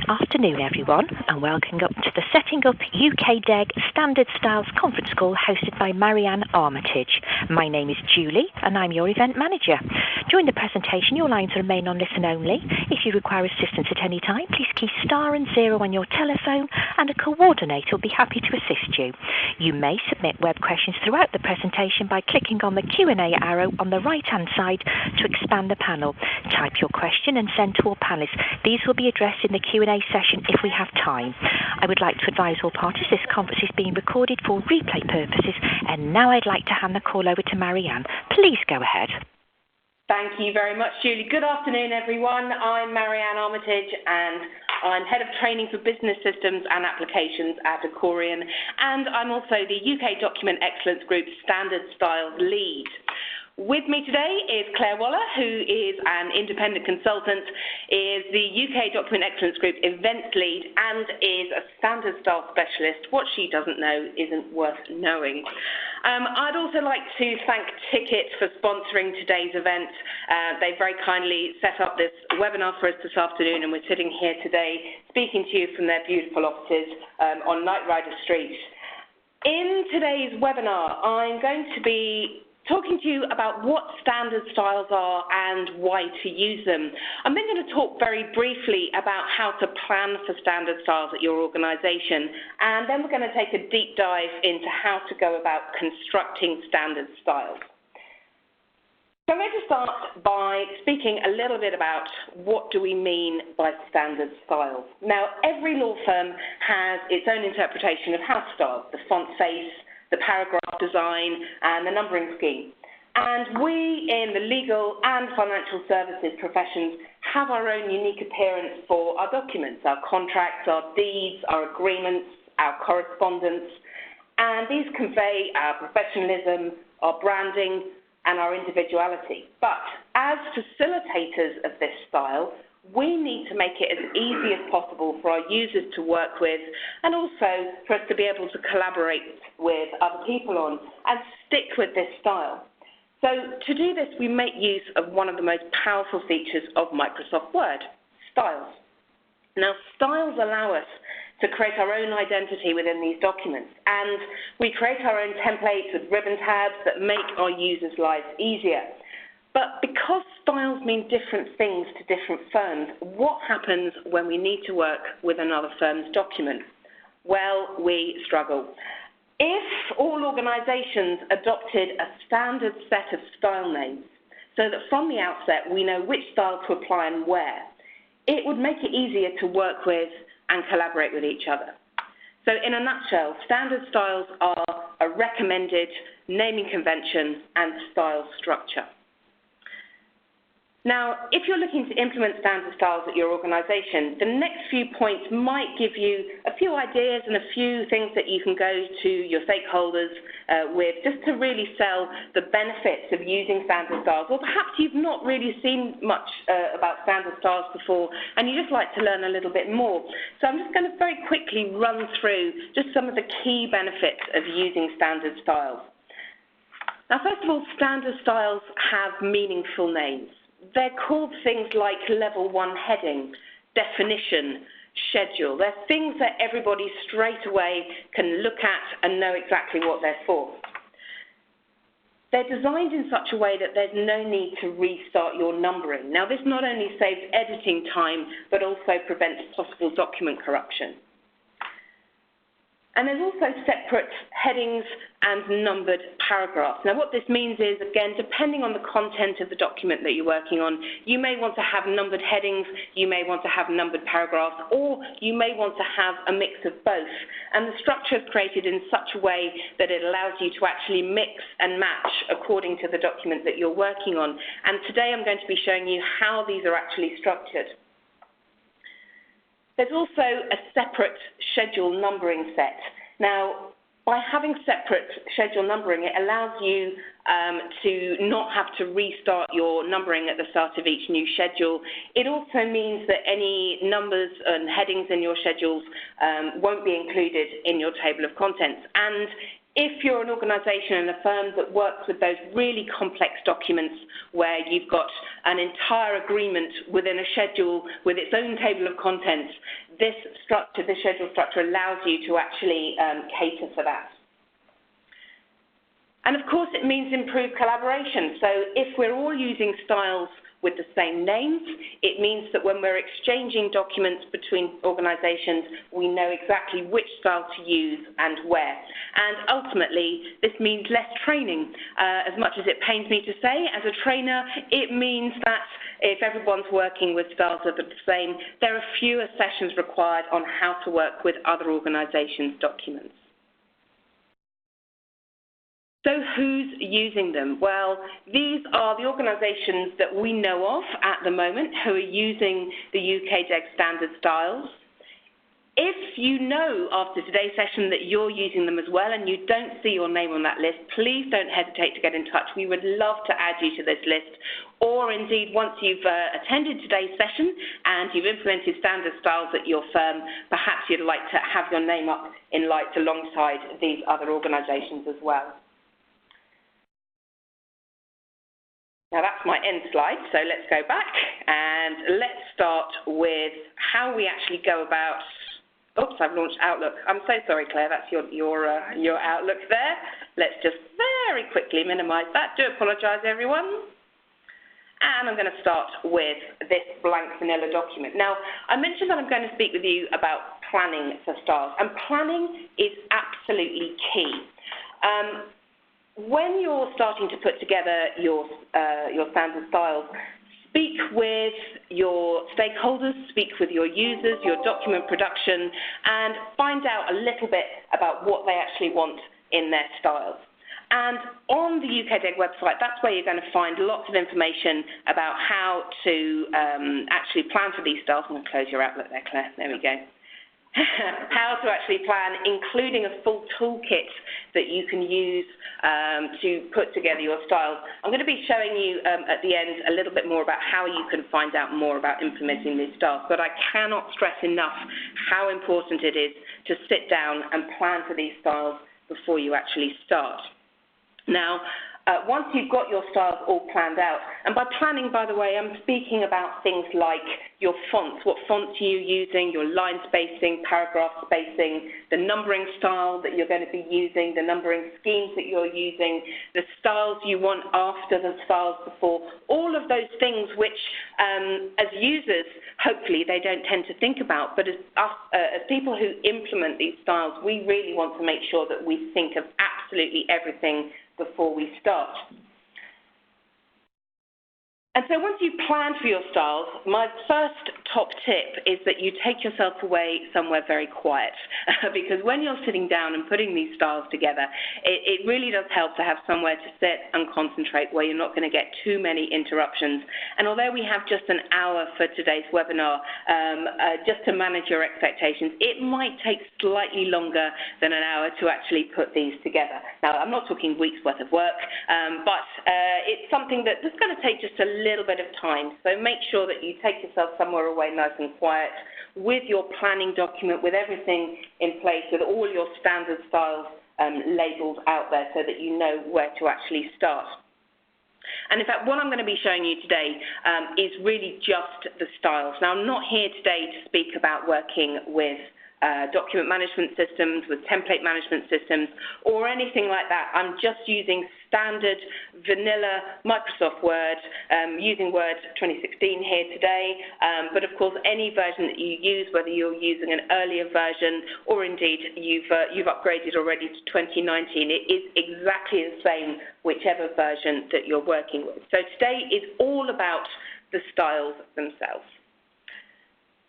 Afternoon, everyone, and welcome up to the Setting Up UK DEG Standard Styles Conference Call hosted by Marianne Armitage. My name is Julie, and I'm your event manager. During the presentation, your lines remain on listen only. If you require assistance at any time, please key star and 0 on your telephone, and a coordinator will be happy to assist you. You may submit web questions throughout the presentation by clicking on the Q&A arrow on the right-hand side to expand the panel. Type your question and send to all panelists. These will be addressed in the Q&A session if we have time. I would like to advise all parties this conference is being recorded for replay purposes, and now I'd like to hand the call over to Marianne. Please go ahead. Thank you very much, Julie. Good afternoon, everyone. I'm Marianne Armitage, and I'm Head of Training for Business Systems and Applications at Acorian, and I'm also the UK Document Excellence Group Standard Styles Lead. With me today is Claire Waller, who is an independent consultant, is the UK Document Excellence Group Events Lead, and is a Standard Style Specialist. What she doesn't know isn't worth knowing. I'd also like to thank Ticket for sponsoring today's event. They very kindly set up this webinar for us this afternoon, and we're sitting here today speaking to you from their beautiful offices on Knight Rider Street. In today's webinar, I'm going to be talking to you about what standard styles are and why to use them. I'm then going to talk very briefly about how to plan for standard styles at your organisation, and then we're going to take a deep dive into how to go about constructing standard styles. So I'm going to start by speaking a little bit about what do we mean by standard styles. Now, every law firm has its own interpretation of house styles, the font face, the paragraph design, and the numbering scheme. And we in the legal and financial services professions have our own unique appearance for our documents, our contracts, our deeds, our agreements, our correspondence, and these convey our professionalism, our branding, and our individuality. But as facilitators of this style, we need to make it as easy as possible for our users to work with, and also for us to be able to collaborate with other people on and stick with this style. So to do this, we make use of one of the most powerful features of Microsoft Word, styles. Now, styles allow us to create our own identity within these documents, and we create our own templates with ribbon tabs that make our users' lives easier. But because styles mean different things to different firms, what happens when we need to work with another firm's document? Well, we struggle. If all organisations adopted a standard set of style names so that from the outset we know which style to apply and where, it would make it easier to work with and collaborate with each other. So in a nutshell, standard styles are a recommended naming convention and style structure. Now, if you're looking to implement standard styles at your organisation, the next few points might give you a few ideas and a few things that you can go to your stakeholders with, just to really sell the benefits of using standard styles. Or perhaps you've not really seen much about standard styles before and you just like to learn a little bit more. So I'm just going to very quickly run through just some of the key benefits of using standard styles. Now, first of all, standard styles have meaningful names. They're called things like level 1 heading, definition, schedule. They're things that everybody straight away can look at and know exactly what they're for. They're designed in such a way that there's no need to restart your numbering. Now, this not only saves editing time, but also prevents possible document corruption. And there's also separate headings and numbered paragraphs. Now, what this means is, again, depending on the content of the document that you're working on, you may want to have numbered headings, you may want to have numbered paragraphs, or you may want to have a mix of both. And the structure is created in such a way that it allows you to actually mix and match according to the document that you're working on. And today I'm going to be showing you how these are actually structured. There's also a separate schedule numbering set. Now, by having separate schedule numbering, it allows you to not have to restart your numbering at the start of each new schedule. It also means that any numbers and headings in your schedules won't be included in your table of contents. And If you're an organisation and a firm that works with those really complex documents where you've got an entire agreement within a schedule with its own table of contents, this schedule structure allows you to actually cater for that. And of course, it means improved collaboration. So if we're all using styles with the same names, it means that when we're exchanging documents between organisations, we know exactly which style to use and where. And ultimately, this means less training. As much as it pains me to say, as a trainer, it means that if everyone's working with styles that are the same, there are fewer sessions required on how to work with other organisations' documents. So who's using them? Well, these are the organisations that we know of at the moment who are using the UK DEG standard styles. If you know after today's session that you're using them as well and you don't see your name on that list, please don't hesitate to get in touch. We would love to add you to this list. Or indeed, once you've attended today's session and you've implemented standard styles at your firm, perhaps you'd like to have your name up in lights alongside these other organisations as well. Now that's my end slide, so let's go back and let's start with how we actually go about. Oops, I've launched Outlook. I'm so sorry, Claire, that's your Outlook there. Let's just very quickly minimise that. Do apologise, everyone. And I'm going to start with this blank vanilla document. Now, I mentioned that I'm going to speak with you about planning for styles, and planning is absolutely key. When you're starting to put together your standard styles, speak with your stakeholders, speak with your users, your document production, and find out a little bit about what they actually want in their styles. And on the UK DEG website, that's where you're going to find lots of information about how to actually plan for these styles. I'm going to close your Outlook there, Claire. There we go. How to actually plan, including a full toolkit that you can use to put together your styles. I'm going to be showing you at the end a little bit more about how you can find out more about implementing these styles, but I cannot stress enough how important it is to sit down and plan for these styles before you actually start. Now, once you've got your styles all planned out, and by planning, by the way, I'm speaking about things like your fonts, what fonts are you using, your line spacing, paragraph spacing, the numbering style that you're going to be using, the numbering schemes that you're using, the styles you want after the styles before, all of those things which, as users, hopefully they don't tend to think about, but as people who implement these styles, we really want to make sure that we think of absolutely everything before we start. And so once you've planned for your styles, my first top tip is that you take yourself away somewhere very quiet because when you're sitting down and putting these styles together, it really does help to have somewhere to sit and concentrate where you're not going to get too many interruptions. And although we have just an hour for today's webinar, just to manage your expectations, it might take slightly longer than an hour to actually put these together. Now, I'm not talking weeks worth of work, but it's something that's going to take just a little bit of time. So make sure that you take yourself somewhere away nice and quiet with your planning document, with everything in place, with all your standard styles labelled out there so that you know where to actually start. And in fact, what I'm going to be showing you today is really just the styles. Now, I'm not here today to speak about working with document management systems, with template management systems, or anything like that. I'm just using standard vanilla Microsoft Word, using Word 2016 here today, but of course any version that you use, whether you're using an earlier version or indeed you've upgraded already to 2019, it is exactly the same whichever version that you're working with. So today is all about the styles themselves.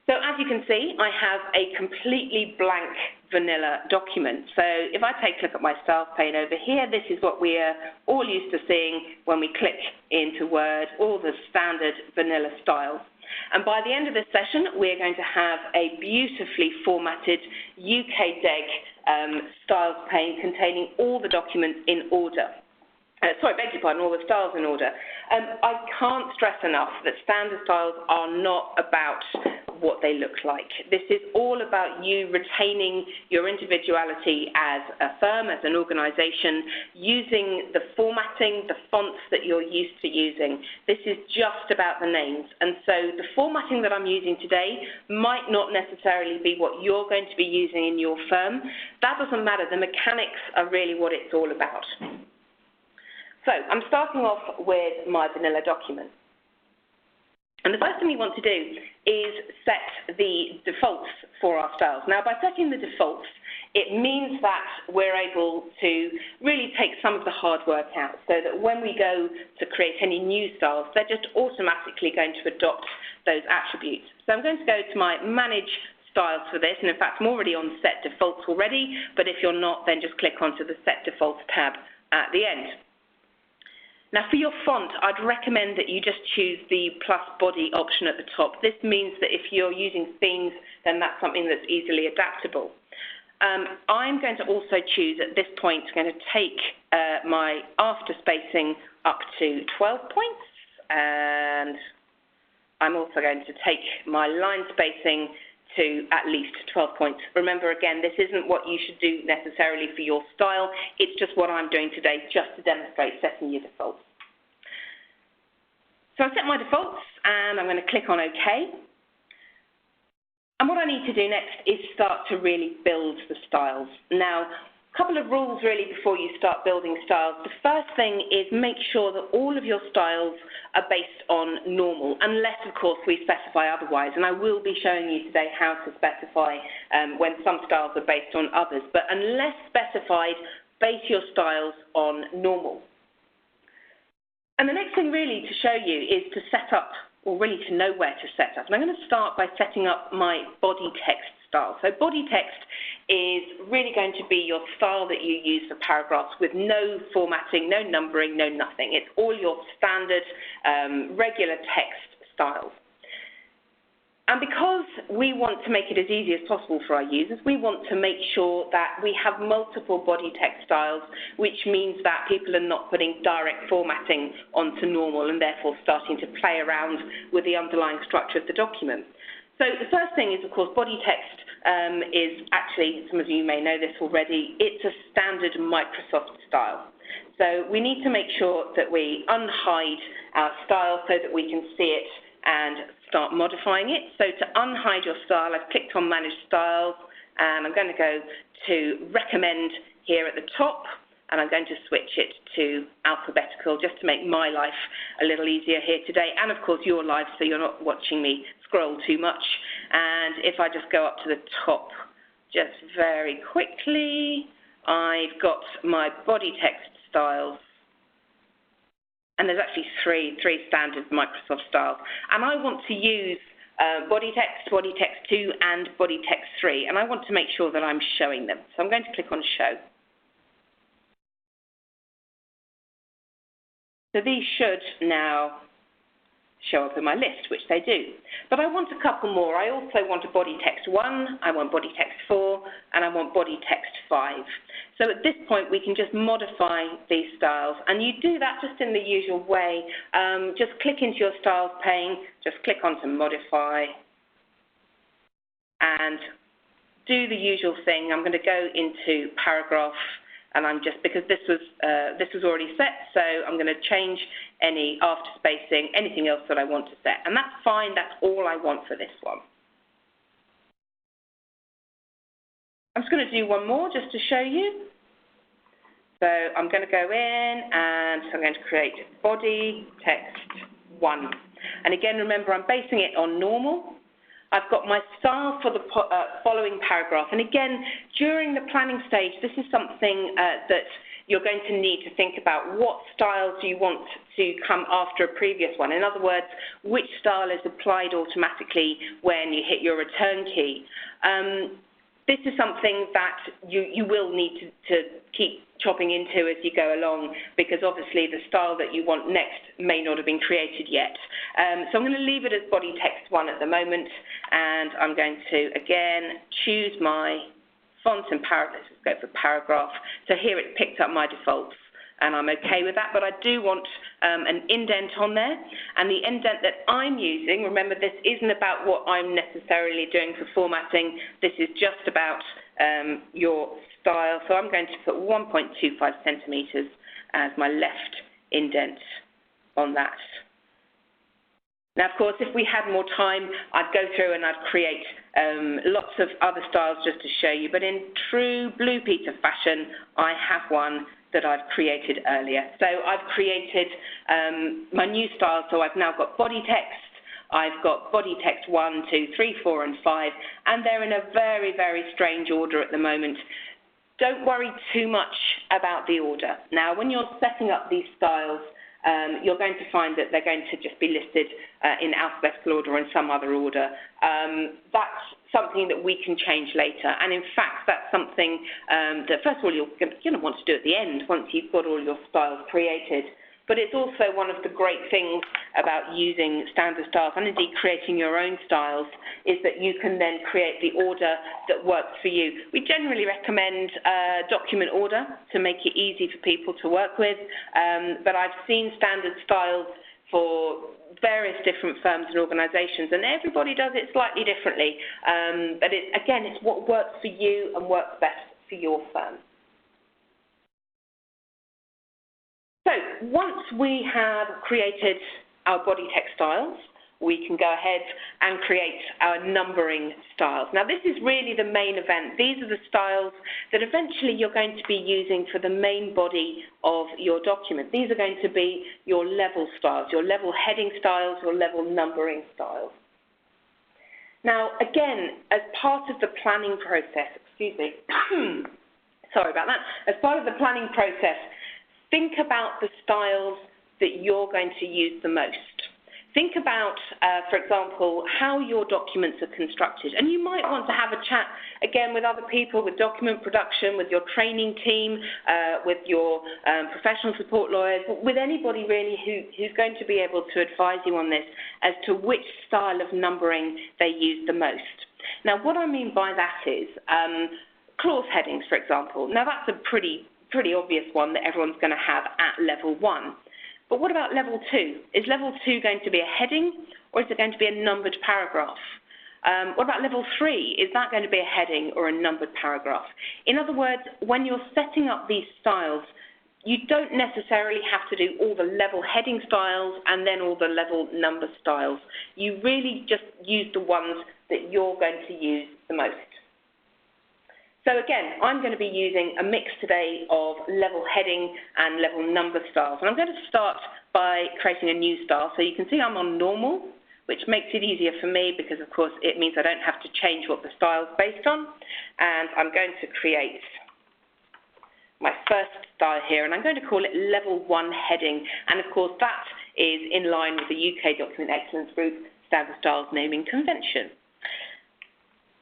So as you can see, I have a completely blank vanilla document. So if I take a look at my styles pane over here, this is what we are all used to seeing when we click into Word, all the standard vanilla styles. And by the end of this session, we're going to have a beautifully formatted UK DEG styles pane containing all the documents in order. beg your pardon, all the styles in order. I can't stress enough that standard styles are not about what they look like. This is all about you retaining your individuality as a firm, as an organisation, using the formatting, the fonts that you're used to using. This is just about the names. And so the formatting that I'm using today might not necessarily be what you're going to be using in your firm. That doesn't matter. The mechanics are really what it's all about. So I'm starting off with my vanilla document. And the first thing we want to do is set the defaults for our styles. Now, by setting the defaults, it means that we're able to really take some of the hard work out, so that when we go to create any new styles, they're just automatically going to adopt those attributes. So I'm going to go to my Manage Styles for this, and in fact, I'm already on Set Defaults already, but if you're not, then just click onto the Set Defaults tab at the end. Now, for your font, I'd recommend that you just choose the plus body option at the top. This means that if you're using themes, then that's something that's easily adaptable. I'm going to also choose, at this point, going to take my after spacing up to 12 points, and I'm also going to take my line spacing to at least 12 points. Remember, again, this isn't what you should do necessarily for your style. It's just what I'm doing today, just to demonstrate setting your defaults. So I've set my defaults, and I'm going to click on OK. And what I need to do next is start to really build the styles. Now, a couple of rules really before you start building styles. The first thing is make sure that all of your styles are based on normal, unless, of course, we specify otherwise. And I will be showing you today how to specify when some styles are based on others. But unless specified, base your styles on normal. And the next thing really to show you is to set up, or really to know where to set up. And I'm going to start by setting up my body text style. So body text is really going to be your style that you use for paragraphs with no formatting, no numbering, no nothing. It's all your standard regular text styles. And because we want to make it as easy as possible for our users, we want to make sure that we have multiple body text styles, which means that people are not putting direct formatting onto normal and therefore starting to play around with the underlying structure of the document. So the first thing is, of course, body text is actually, some of you may know this already, it's a standard Microsoft style. So we need to make sure that we unhide our style so that we can see it and start modifying it. So to unhide your style, I've clicked on Manage Styles, and I'm going to go to Recommend here at the top, and I'm going to switch it to alphabetical just to make my life a little easier here today, and of course your life, so you're not watching me scroll too much. And if I just go up to the top just very quickly, I've got my body text styles. And there's actually three standard Microsoft styles. And I want to use body text 2, and body text 3. And I want to make sure that I'm showing them. So I'm going to click on Show. So these should now show up in my list, which they do. But I want a couple more. I also want a body text 1, I want body text 4, and I want body text 5. So at this point, we can just modify these styles. And you do that just in the usual way. Just click into your styles pane, just click on to modify, and do the usual thing. I'm going to go into paragraph, and I'm just, because this was already set, so I'm going to change any after spacing, anything else that I want to set. And that's fine, that's all I want for this one. I'm just going to do one more just to show you. So I'm going to go in, and so I'm going to create body text 1. And again, remember, I'm basing it on normal. I've got my style for the following paragraph. And again, during the planning stage, this is something that you're going to need to think about. What style do you want to come after a previous one? In other words, which style is applied automatically when you hit your return key? This is something that you will need to keep chopping into as you go along, because obviously the style that you want next may not have been created yet. So I'm going to leave it as body text 1 at the moment, and I'm going to, again, choose my font and paragraph. Let's go for paragraph. So here it's picked up my defaults. and I'm okay with that, but I do want an indent on there. And the indent that I'm using, remember, this isn't about what I'm necessarily doing for formatting. This is just about your style. So I'm going to put 1.25 centimetres as my left indent on that. Now, of course, if we had more time, I'd go through and I'd create lots of other styles just to show you. But in true Blue Peter fashion, I have one that I've created earlier. So I've created my new style. So I've now got body text. I've got body text 1, 2, 3, 4, and 5. And they're in a very, very strange order at the moment. Don't worry too much about the order. Now, when you're setting up these styles, you're going to find that they're going to just be listed in alphabetical order or in some other order. That's something that we can change later. And in fact, that's something that, first of all, you're going to want to do at the end once you've got all your styles created. But it's also one of the great things about using standard styles and indeed creating your own styles is that you can then create the order that works for you. We generally recommend document order to make it easy for people to work with, but I've seen standard styles for various different firms and organisations, and everybody does it slightly differently. But again, it's what works for you and works best for your firm. So once we have created our body text styles, we can go ahead and create our numbering styles. Now, this is really the main event. These are the styles that eventually you're going to be using for the main body of your document. These are going to be your level styles, your level heading styles, your level numbering styles. Now, again, as part of the planning process, sorry about that, as part of the planning process, think about the styles that you're going to use the most. Think about, for example, how your documents are constructed. And you might want to have a chat, again, with other people, with document production, with your training team, with your professional support lawyers, with anybody really who's going to be able to advise you on this as to which style of numbering they use the most. Now, what I mean by that is clause headings, for example. Now, that's a pretty obvious one that everyone's going to have at level 1. But what about level 2? Is level 2 going to be a heading, or is it going to be a numbered paragraph? What about level 3? Is that going to be a heading or a numbered paragraph? In other words, when you're setting up these styles, you don't necessarily have to do all the level heading styles and then all the level number styles. You really just use the ones that you're going to use the most. So again, I'm going to be using a mix today of level heading and level number styles. And I'm going to start by creating a new style. So you can see I'm on normal, which makes it easier for me because, of course, it means I don't have to change what the style is based on. And I'm going to create my first style here, and I'm going to call it level 1 heading. And, of course, that is in line with the UK Document Excellence Group Standard Styles Naming Convention.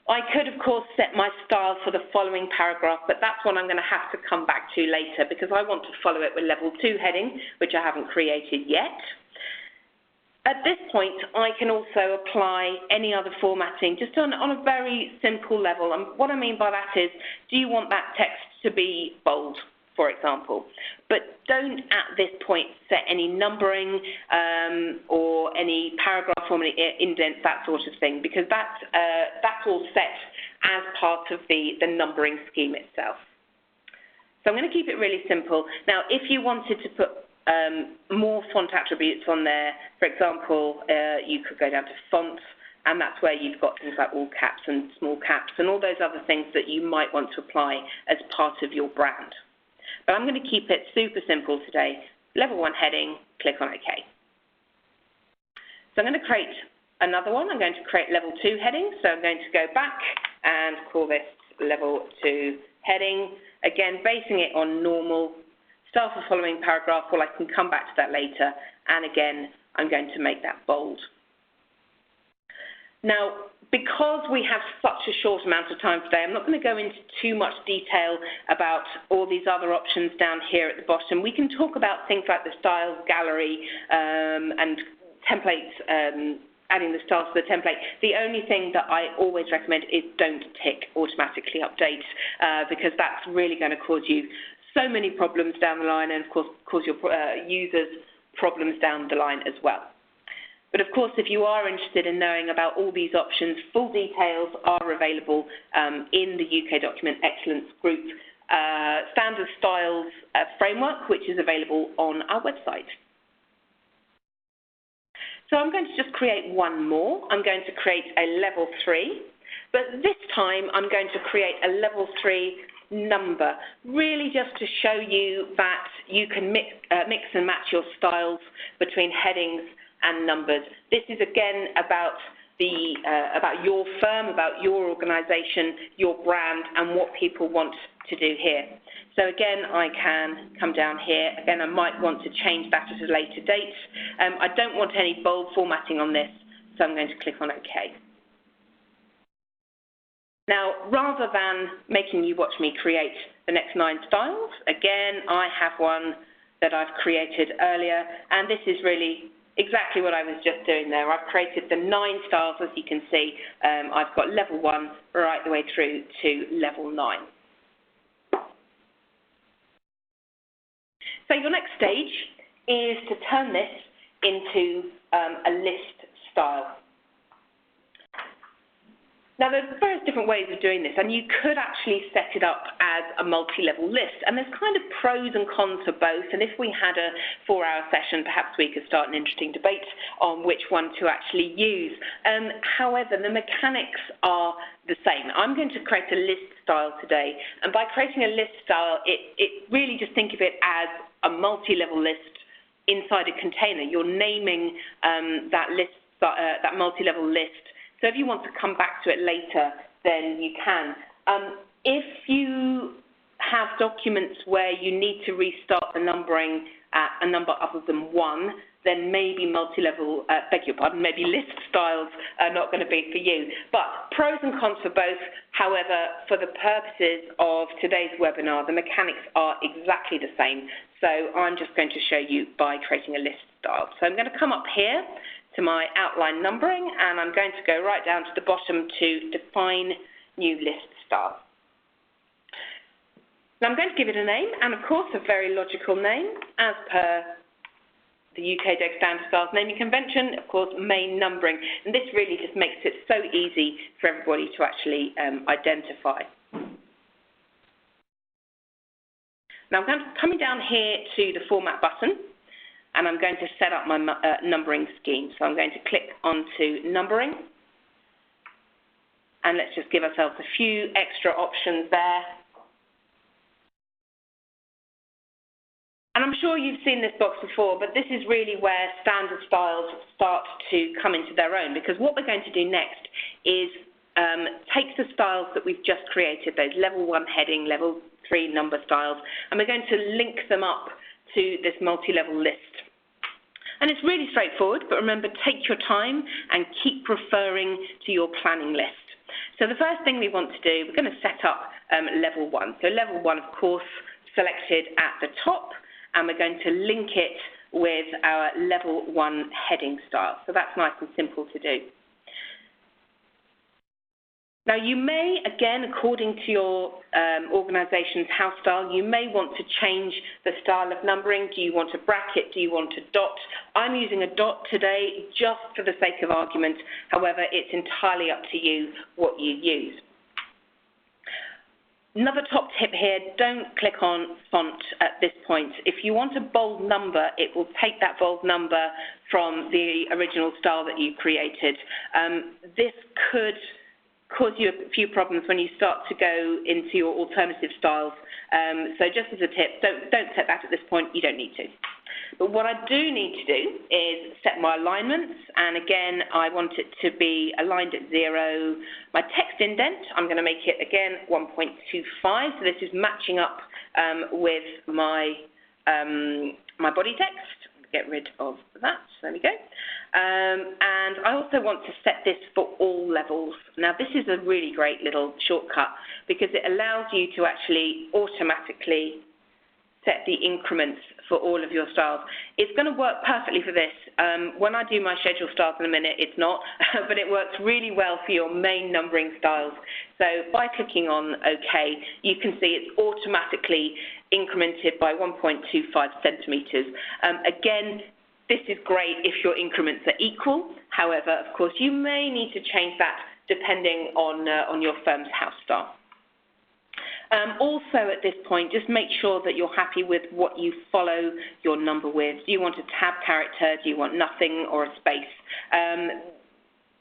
I could, of course, set my style for the following paragraph, but that's one I'm going to have to come back to later because I want to follow it with level 2 heading, which I haven't created yet. At this point, I can also apply any other formatting just on a very simple level. And what I mean by that is, do you want that text to be bold, for example? But don't at this point set any numbering or any paragraph or any indents, that sort of thing, because that's all set as part of the numbering scheme itself. So I'm going to keep it really simple. Now, if you wanted to put more font attributes on there, for example, you could go down to fonts, and that's where you've got things like all caps and small caps and all those other things that you might want to apply as part of your brand. But I'm going to keep it super simple today. Level 1 heading, click on OK. So I'm going to create another one. I'm going to create level 2 heading. So I'm going to go back and call this level 2 heading. Again, basing it on normal. Start the following paragraph. Well, I can come back to that later. And again, I'm going to make that bold. Now, because we have such a short amount of time today, I'm not going to go into too much detail about all these other options down here at the bottom. We can talk about things like the styles gallery and templates, adding the styles to the template. The only thing that I always recommend is don't tick automatically update because that's really going to cause you so many problems down the line, and of course cause your users problems down the line as well. But of course, if you are interested in knowing about all these options, full details are available in the UK Document Excellence Group Standard Styles framework, which is available on our website. So I'm going to just create one more. I'm going to create a level 3, but this time I'm going to create a level 3 number, really just to show you that you can mix and match your styles between headings and numbers. This is again about your firm, about your organisation, your brand, and what people want to do here. So again, I can come down here. Again, I might want to change that at a later date. I don't want any bold formatting on this, so I'm going to click on OK. Now, rather than making you watch me create the next 9 styles, again, I have one that I've created earlier, and this is really exactly what I was just doing there. I've created the 9 styles, as you can see. I've got level 1 right the way through to level 9. So your next stage is to turn this into a list style. Now, there's various different ways of doing this, and you could actually set it up as a multi-level list. And there's kind of pros and cons for both. And if we had a 4-hour session, perhaps we could start an interesting debate on which one to actually use. However, the mechanics are the same. I'm going to create a list style today. And by creating a list style, it really just think of it as a multi-level list inside a container. You're naming that list, that multi-level list. So if you want to come back to it later, then you can. If you have documents where you need to restart the numbering at a number other than 1, then maybe multi-level, maybe list styles are not going to be for you. But pros and cons for both. However, for the purposes of today's webinar, the mechanics are exactly the same. So I'm just going to show you by creating a list style. So I'm going to come up here to my outline numbering, and I'm going to go right down to the bottom to define new list style. Now I'm going to give it a name, and of course a very logical name, as per the UK DEG Standard Styles Naming Convention, of course, main numbering. And this really just makes it so easy for everybody to actually identify. Now I'm coming down here to the Format button, and I'm going to set up my numbering scheme. So I'm going to click onto Numbering, and let's just give ourselves a few extra options there. And I'm sure you've seen this box before, but this is really where standard styles start to come into their own, because what we're going to do next is take the styles that we've just created, those level 1 heading, level 3 number styles, and we're going to link them up to this multi-level list. And it's really straightforward, but remember, take your time and keep referring to your planning list. So the first thing we want to do, we're going to set up level 1. So level 1, of course, selected at the top, and we're going to link it with our level 1 heading style. So that's nice and simple to do. Now you may, again, according to your organisation's house style, you may want to change the style of numbering. Do you want a bracket? Do you want a dot? I'm using a dot today just for the sake of argument. However, it's entirely up to you what you use. Another top tip here, don't click on font at this point. If you want a bold number, it will take that bold number from the original style that you created. This could cause you a few problems when you start to go into your alternative styles. So just as a tip, don't set that at this point. You don't need to. But what I do need to do is set my alignments, and again, I want it to be aligned at 0. My text indent, I'm going to make it, again, 1.25, so this is matching up with my, my body text. Get rid of that, there we go. And I also want to set this for all levels. Now, this is a really great little shortcut because it allows you to actually automatically set the increments for all of your styles. It's going to work perfectly for this. When I do my schedule styles in a minute, it's not, but it works really well for your main numbering styles. So by clicking on OK, you can see it's automatically incremented by 1.25 centimetres. Again, this is great if your increments are equal. However, of course, you may need to change that depending on your firm's house style. Also at this point, just make sure that you're happy with what you follow your number with. Do you want a tab character? Do you want nothing or a space?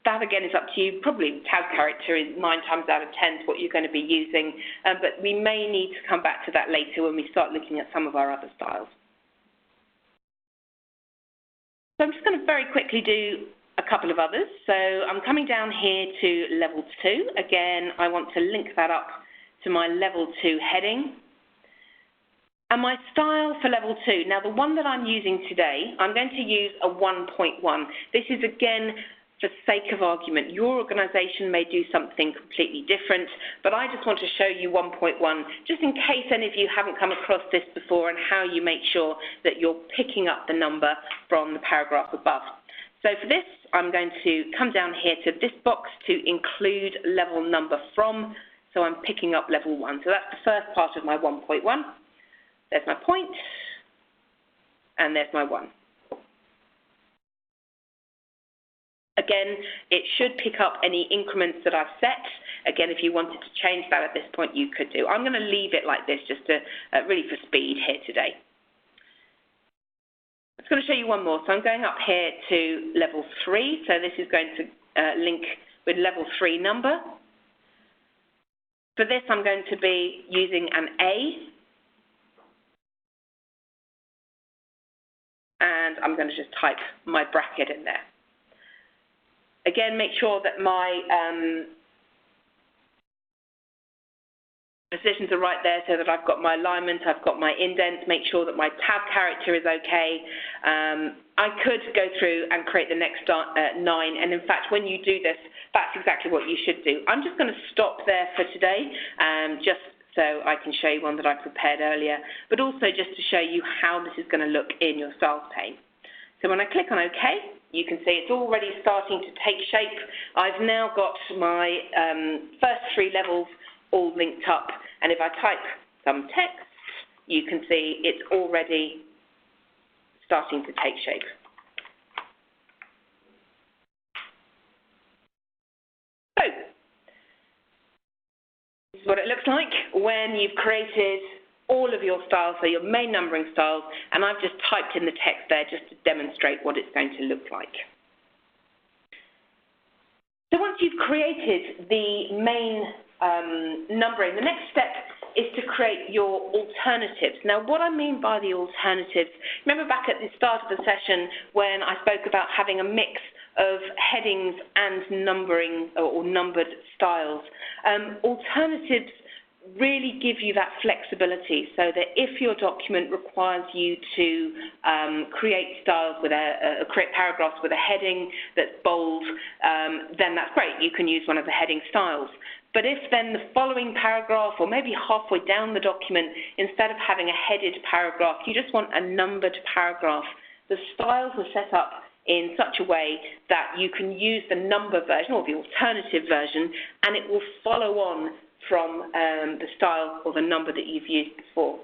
That again is up to you. Probably tab character is 9 times out of 10 what you're going to be using, but we may need to come back to that later when we start looking at some of our other styles. So I'm just going to very quickly do a couple of others. So I'm coming down here to level 2. Again, I want to link that up to my level 2 heading. And my style for level 2, now the one that I'm using today, I'm going to use a 1.1. This is again for sake of argument. Your organisation may do something completely different, but I just want to show you 1.1 just in case any of you haven't come across this before and how you make sure that you're picking up the number from the paragraph above. So for this, I'm going to come down here to this box to include level number from. So I'm picking up level 1. So that's the first part of my 1.1. There's my point, and there's my 1. Again, it should pick up any increments that I've set. Again, if you wanted to change that at this point, you could do. I'm going to leave it like this just to really for speed here today. I'm going to show you one more. So I'm going up here to level 3. So this is going to link with level 3 number. For this, I'm going to be using an A. And I'm going to just type my bracket in there. Again, make sure that my positions are right there so that I've got my alignment, I've got my indent, make sure that my tab character is okay. I could go through and create the next 9, and in fact, when you do this, that's exactly what you should do. I'm just going to stop there for today, just so I can show you one that I prepared earlier, but also just to show you how this is going to look in your styles pane. So when I click on OK, you can see it's already starting to take shape. I've now got my first 3 levels all linked up, and if I type some text, you can see it's already starting to take shape. So, this is what it looks like when you've created all of your styles, so your main numbering styles, and I've just typed in the text there just to demonstrate what it's going to look like. So once you've created the main numbering, the next step is to create your alternatives. Now, what I mean by the alternatives, remember back at the start of the session when I spoke about having a mix of headings and numbering or numbered styles. Alternatives really give you that flexibility so that if your document requires you to create styles with create paragraphs with a heading that's bold, then that's great. You can use one of the heading styles. But if then the following paragraph or maybe halfway down the document, instead of having a headed paragraph, you just want a numbered paragraph, the styles are set up in such a way that you can use the number version or the alternative version, and it will follow on from the style or the number that you've used before.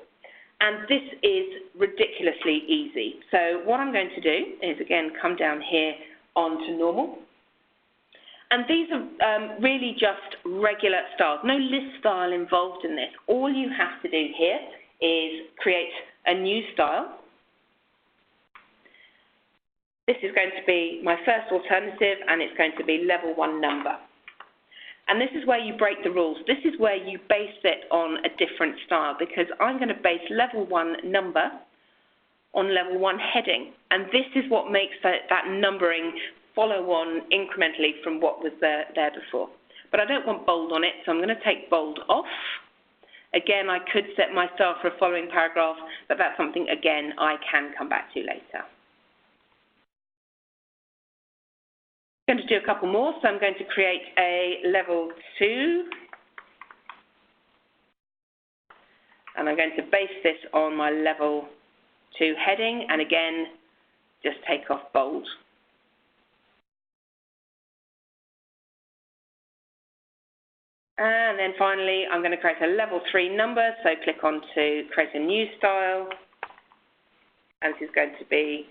And this is ridiculously easy. So what I'm going to do is, again, come down here onto normal. And these are really just regular styles, no list style involved in this. All you have to do here is create a new style. This is going to be my first alternative, and it's going to be level 1 number. And this is where you break the rules. This is where you base it on a different style, because I'm going to base level 1 number on level 1 heading. And this is what makes that numbering follow on incrementally from what was there before. But I don't want bold on it, so I'm going to take bold off. Again, I could set my style for a following paragraph, but that's something, again, I can come back to later. I'm going to do a couple more, so I'm going to create a level 2. And I'm going to base this on my level 2 heading, and again, just take off bold. And then finally, I'm going to create a level 3 number, so click on to create a new style. And this is going to be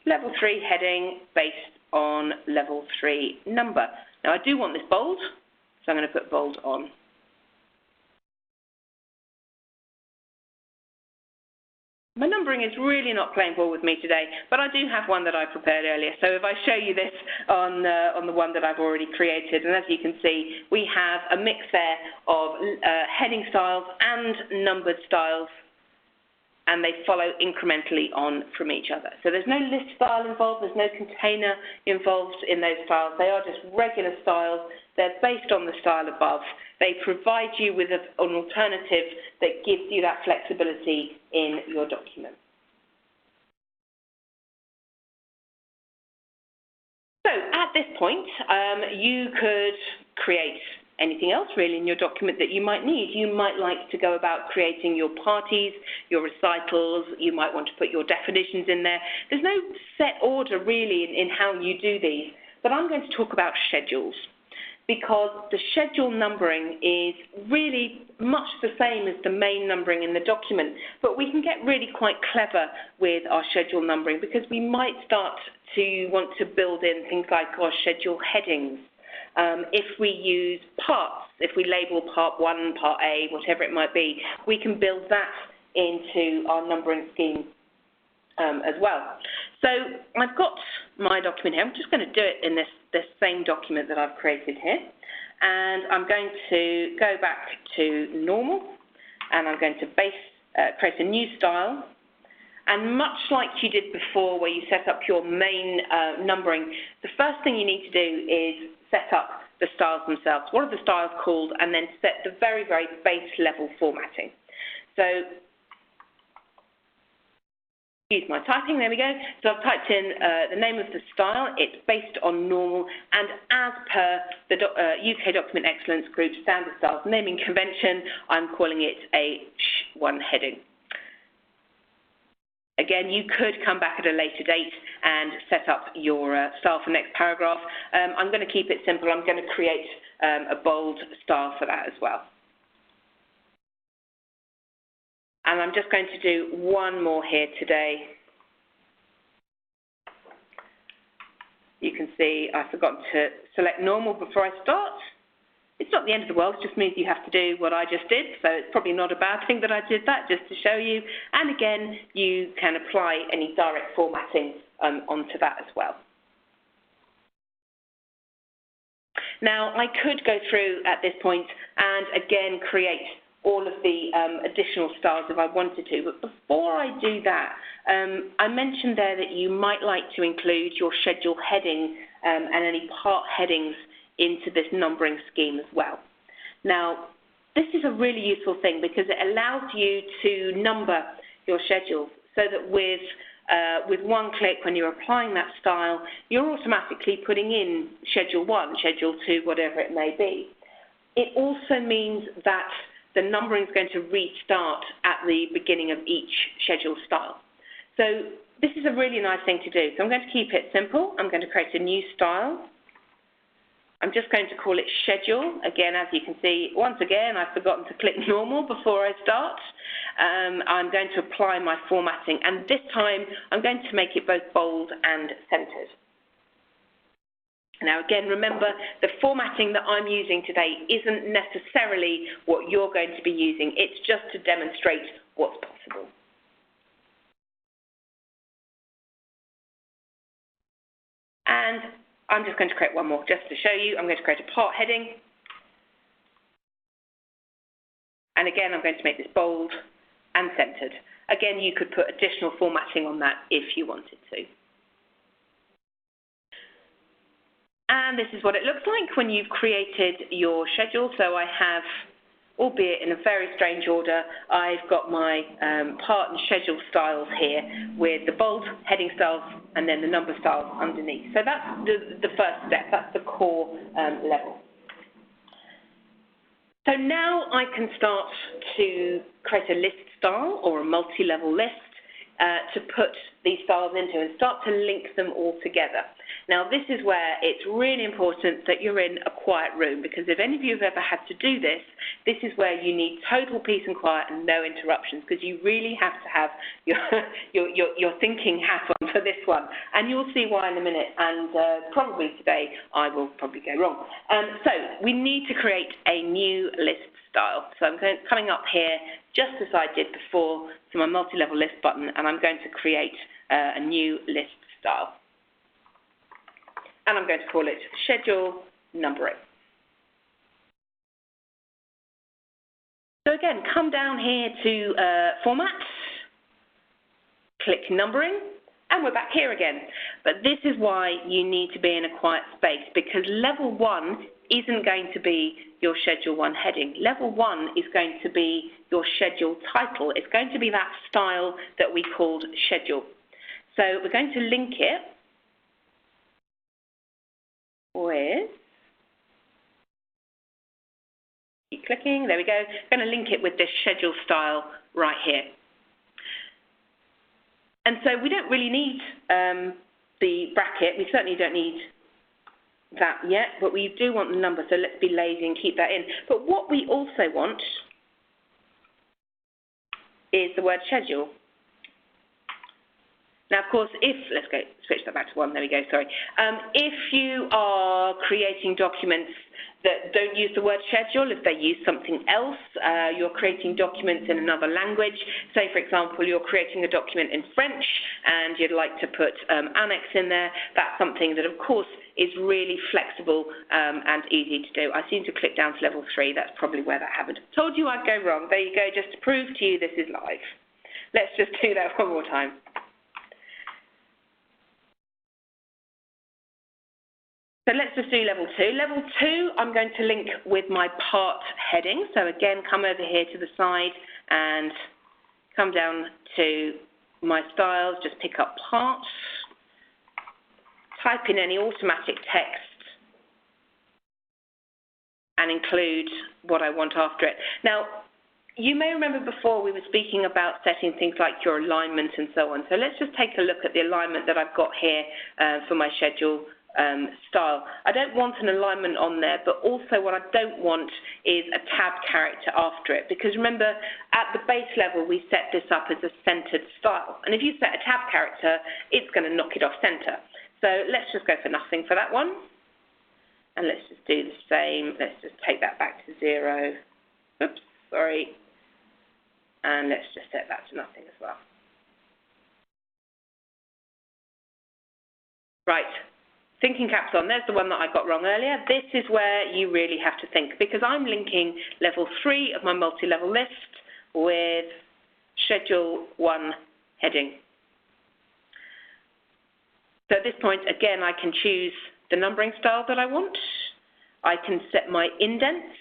level 3 heading based on level 3 number. Now I do want this bold, so I'm going to put bold on. My numbering is really not playing ball with me today, but I do have one that I prepared earlier. So if I show you this on the one that I've already created, and as you can see, we have a mix there of heading styles and numbered styles, and they follow incrementally on from each other. So there's no list style involved, there's no container involved in those styles. They are just regular styles. They're based on the style above. They provide you with an alternative that gives you that flexibility in your document. So at this point, you could create anything else really in your document that you might need. You might like to go about creating your parties, your recitals, you might want to put your definitions in there. There's no set order really in how you do these, but I'm going to talk about schedules, because the schedule numbering is really much the same as the main numbering in the document, but we can get really quite clever with our schedule numbering, because we might start to want to build in things like our schedule headings. If we use parts, if we label part 1, part A, whatever it might be, we can build that into our numbering scheme as well. So I've got my document here. I'm just going to do it in this same document that I've created here. And I'm going to go back to normal, and I'm going to create a new style. And much like you did before where you set up your main numbering, the first thing you need to do is set up the styles themselves. What are the styles called? And then set the very, very base level formatting. So, excuse my typing, there we go. So I've typed in the name of the style. It's based on normal, and as per the UK Document Excellence Group Standard Styles Naming Convention, I'm calling it a sh1 heading. Again, you could come back at a later date and set up your style for next paragraph. I'm going to keep it simple. I'm going to create a bold style for that as well. And I'm just going to do one more here today. You can see I forgot to select normal before I start. It's not the end of the world, it just means you have to do what I just did, so it's probably not a bad thing that I did that, just to show you. And again, you can apply any direct formatting onto that as well. Now, I could go through at this point and again create all of the additional styles if I wanted to, but before I do that, I mentioned there that you might like to include your schedule heading and any part headings into this numbering scheme as well. Now, this is a really useful thing because it allows you to number your schedules so that with one click, when you're applying that style, you're automatically putting in Schedule 1, Schedule 2, whatever it may be. It also means that the numbering is going to restart at the beginning of each schedule style. So this is a really nice thing to do. So I'm going to keep it simple. I'm going to create a new style. I'm just going to call it schedule. Again, as you can see, once again, I've forgotten to click normal before I start. I'm going to apply my formatting, and this time I'm going to make it both bold and centered. Now, again, remember, the formatting that I'm using today isn't necessarily what you're going to be using. It's just to demonstrate what's possible. And I'm just going to create one more just to show you. I'm going to create a part heading. And again, I'm going to make this bold and centered. Again, you could put additional formatting on that if you wanted to. And this is what it looks like when you've created your schedule. So I have, albeit in a very strange order, I've got my part and schedule styles here with the bold heading styles and then the number styles underneath. So that's the first step, that's the core level. So now I can start to create a list style or a multi-level list to put these styles into and start to link them all together. Now, this is where it's really important that you're in a quiet room, because if any of you have ever had to do this, this is where you need total peace and quiet and no interruptions, because you really have to have your thinking hat on for this one. And you'll see why in a minute, and probably today I will probably go wrong. So we need to create a new list style. So I'm coming up here just as I did before to my multi-level list button, and I'm going to create a new list style. And I'm going to call it Schedule Numbering. So again, come down here to Format, click Numbering, and we're back here again. But this is why you need to be in a quiet space, because Level 1 isn't going to be your Schedule 1 heading. Level 1 is going to be your schedule title. It's going to be that style that we called Schedule. So we're going to link it with, keep clicking, there we go. I'm going to link it with this schedule style right here. And so we don't really need the bracket. We certainly don't need that yet, but we do want the number, so let's be lazy and keep that in. But what we also want is the word schedule. Now, of course, let's go switch that back to 1, there we go, sorry. If you are creating documents that don't use the word schedule, if they use something else, you're creating documents in another language. Say, for example, you're creating a document in French and you'd like to put annex in there. That's something that, of course, is really flexible and easy to do. I seem to click down to level 3. That's probably where that happened. Told you I'd go wrong. There you go, just to prove to you this is live. Let's just do that one more time. So let's just do level 2. Level 2, I'm going to link with my part heading. So again, come over here to the side and come down to my styles, just pick up parts, type in any automatic text and include what I want after it. Now, you may remember before we were speaking about setting things like your alignment and so on. So let's just take a look at the alignment that I've got here for my schedule style. I don't want an alignment on there, but also what I don't want is a tab character after it, because remember, at the base level, we set this up as a centered style. And if you set a tab character, it's going to knock it off center. So let's just go for nothing for that one. And let's just do the same. Let's just take that back to 0. Oops, sorry. And let's just set that to nothing as well. Right. Thinking caps on, there's the one that I got wrong earlier. This is where you really have to think, because I'm linking level 3 of my multi-level list with Schedule 1 heading. So at this point, again, I can choose the numbering style that I want. I can set my indents,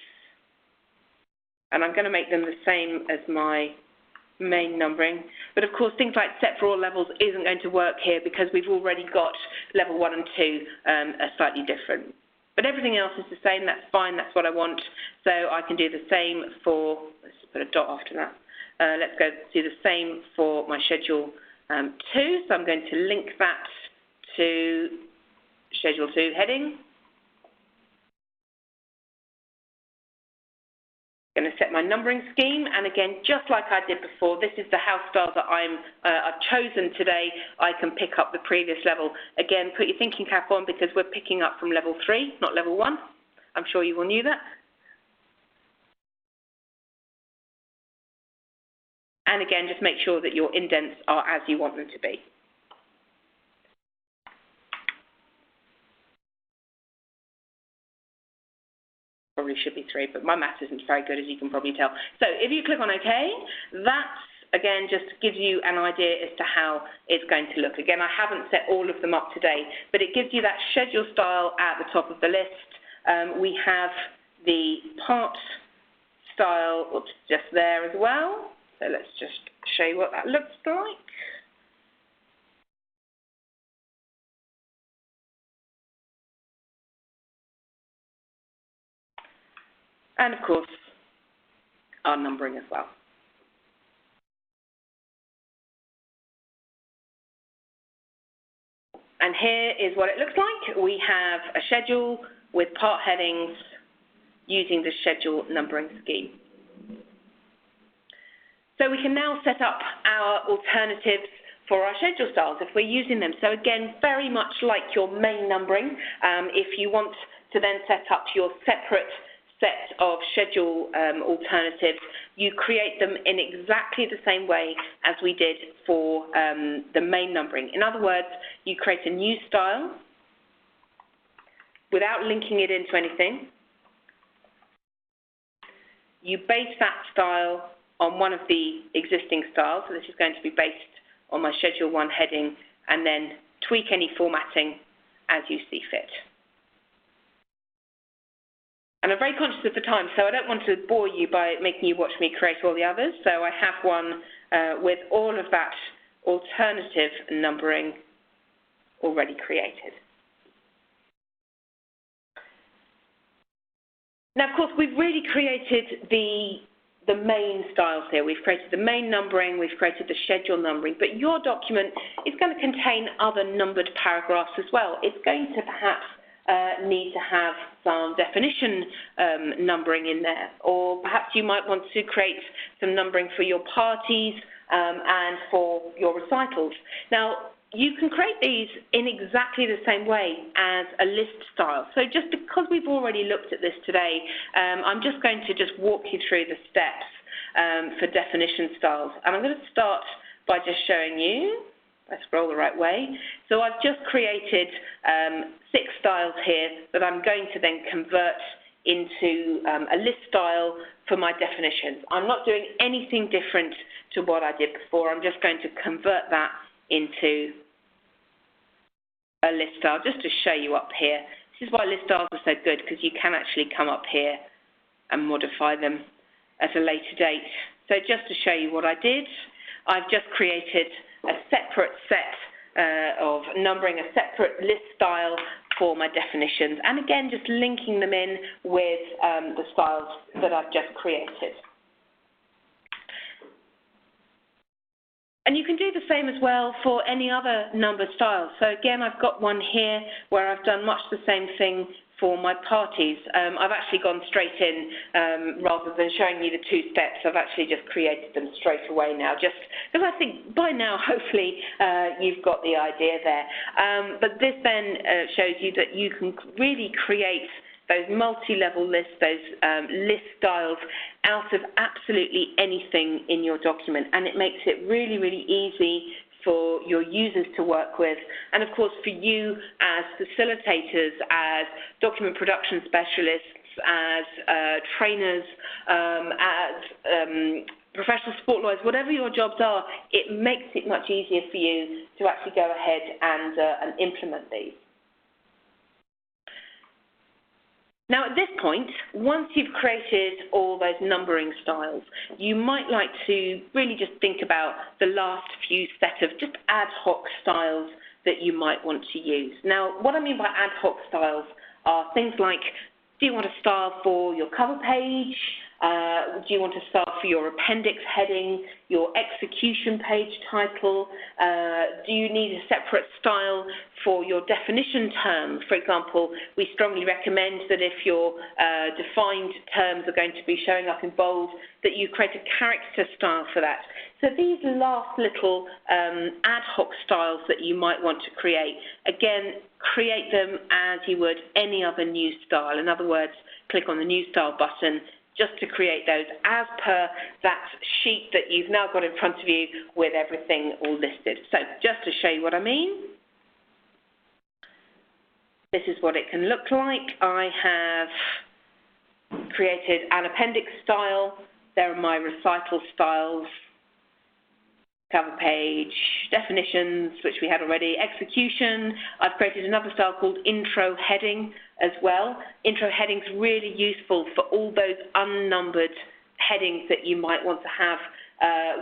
and I'm going to make them the same as my main numbering. But of course, things like set for all levels isn't going to work here because we've already got level 1 and 2 are slightly different. But everything else is the same. That's fine. That's what I want. So I can do the same for, let's put a dot after that. Let's go do the same for my schedule 2. So I'm going to link that to schedule 2 heading. Going to set my numbering scheme, and again, just like I did before, this is the house style that I've chosen today. I can pick up the previous level. Again, put your thinking cap on because we're picking up from level 3, not level 1. I'm sure you all knew that. And again, just make sure that your indents are as you want them to be. Probably should be 3, but my maths isn't very good, as you can probably tell. So if you click on OK, that, again, just gives you an idea as to how it's going to look. Again, I haven't set all of them up today, but it gives you that schedule style at the top of the list. We have the part style just there as well. So let's just show you what that looks like. And of course, our numbering as well. And here is what it looks like. We have a schedule with part headings using the schedule numbering scheme. So we can now set up our alternatives for our schedule styles if we're using them. So again, very much like your main numbering, if you want to then set up your separate set of schedule alternatives, you create them in exactly the same way as we did for the main numbering. In other words, you create a new style without linking it into anything. You base that style on one of the existing styles, so this is going to be based on my Schedule 1 heading, and then tweak any formatting as you see fit. And I'm very conscious of the time, so I don't want to bore you by making you watch me create all the others, so I have one with all of that alternative numbering already created. Now, of course, we've really created the main styles here. We've created the main numbering, we've created the schedule numbering, but your document is going to contain other numbered paragraphs as well. It's going to perhaps need to have some definition numbering in there, or perhaps you might want to create some numbering for your parties and for your recitals. Now, you can create these in exactly the same way as a list style. So just because we've already looked at this today, I'm just going to walk you through the steps for definition styles. And I'm going to start by just showing you, if I scroll the right way. So I've just created 6 styles here that I'm going to then convert into a list style for my definitions. I'm not doing anything different to what I did before. I'm just going to convert that into a list style, just to show you up here. This is why list styles are so good, because you can actually come up here and modify them at a later date. So just to show you what I did, I've just created a separate set of numbering, a separate list style for my definitions, and again, just linking them in with the styles that I've just created. And you can do the same as well for any other number styles. So again, I've got one here where I've done much the same thing for my parties. I've actually gone straight in, rather than showing you the 2 steps, I've actually just created them straight away now, just because I think by now, hopefully, you've got the idea there. But this then shows you that you can really create those multi-level lists, those list styles out of absolutely anything in your document. And it makes it really, really easy for your users to work with, and of course for you as facilitators, as document production specialists, as trainers, as professional support lawyers, whatever your jobs are, it makes it much easier for you to actually go ahead and implement these. Now at this point, once you've created all those numbering styles, you might like to really just think about the last few set of just ad hoc styles that you might want to use. Now, what I mean by ad hoc styles are things like, do you want a style for your cover page? Do you want a style for your appendix heading, your execution page title? Do you need a separate style for your definition term? For example, we strongly recommend that if your defined terms are going to be showing up in bold, that you create a character style for that. So these last little ad hoc styles that you might want to create, again, create them as you would any other new style. In other words, click on the New Style button just to create those as per that sheet that you've now got in front of you with everything all listed. So just to show you what I mean, this is what it can look like. I have created an appendix style. There are my recital styles, cover page, definitions, which we had already, execution. I've created another style called intro heading as well. Intro heading's really useful for all those unnumbered headings that you might want to have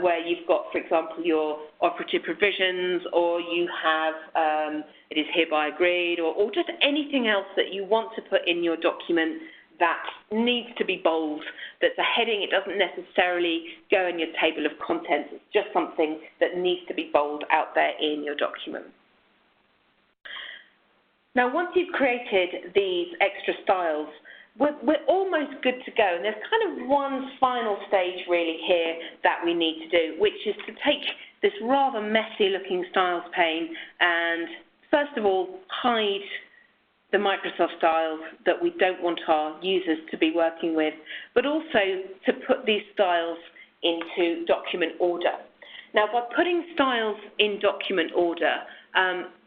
where you've got, for example, your operative provisions, or you have it is hereby agreed, or just anything else that you want to put in your document that needs to be bold, that's a heading. It doesn't necessarily go in your table of contents. It's just something that needs to be bold out there in your document. Now, once you've created these extra styles, we're almost good to go. And there's kind of one final stage really here that we need to do, which is to take this rather messy looking styles pane and first of all hide the Microsoft styles that we don't want our users to be working with, but also to put these styles into document order. Now, by putting styles in document order,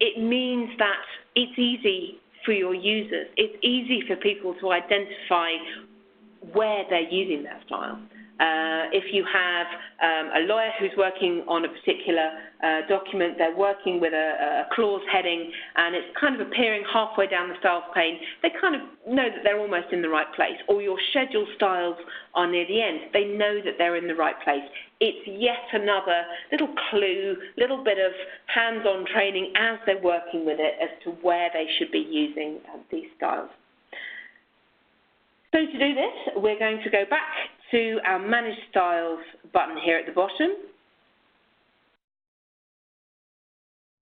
it means that it's easy for your users. It's easy for people to identify where they're using that style. If you have a lawyer who's working on a particular document, they're working with a clause heading, and it's kind of appearing halfway down the styles pane, they kind of know that they're almost in the right place. Or your schedule styles are near the end. They know that they're in the right place. It's yet another little clue, little bit of hands-on training as they're working with it as to where they should be using these styles. So to do this, we're going to go back to our Manage Styles button here at the bottom.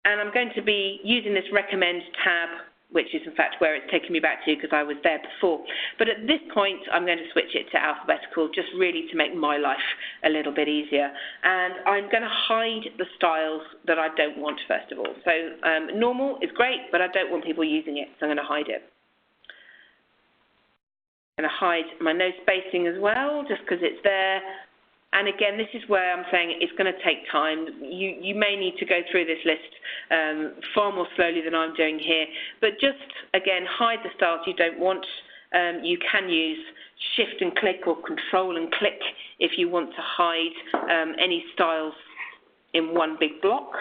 And I'm going to be using this Recommend tab, which is in fact where it's taken me back to because I was there before. But at this point, I'm going to switch it to alphabetical, just really to make my life a little bit easier. And I'm going to hide the styles that I don't want, first of all. So normal is great, but I don't want people using it, so I'm going to hide it. I'm going to hide my no spacing as well, just because it's there. And again, this is where I'm saying it's going to take time. You may need to go through this list far more slowly than I'm doing here. But just, again, hide the styles you don't want. You can use Shift and click or Control and click if you want to hide any styles in one big block.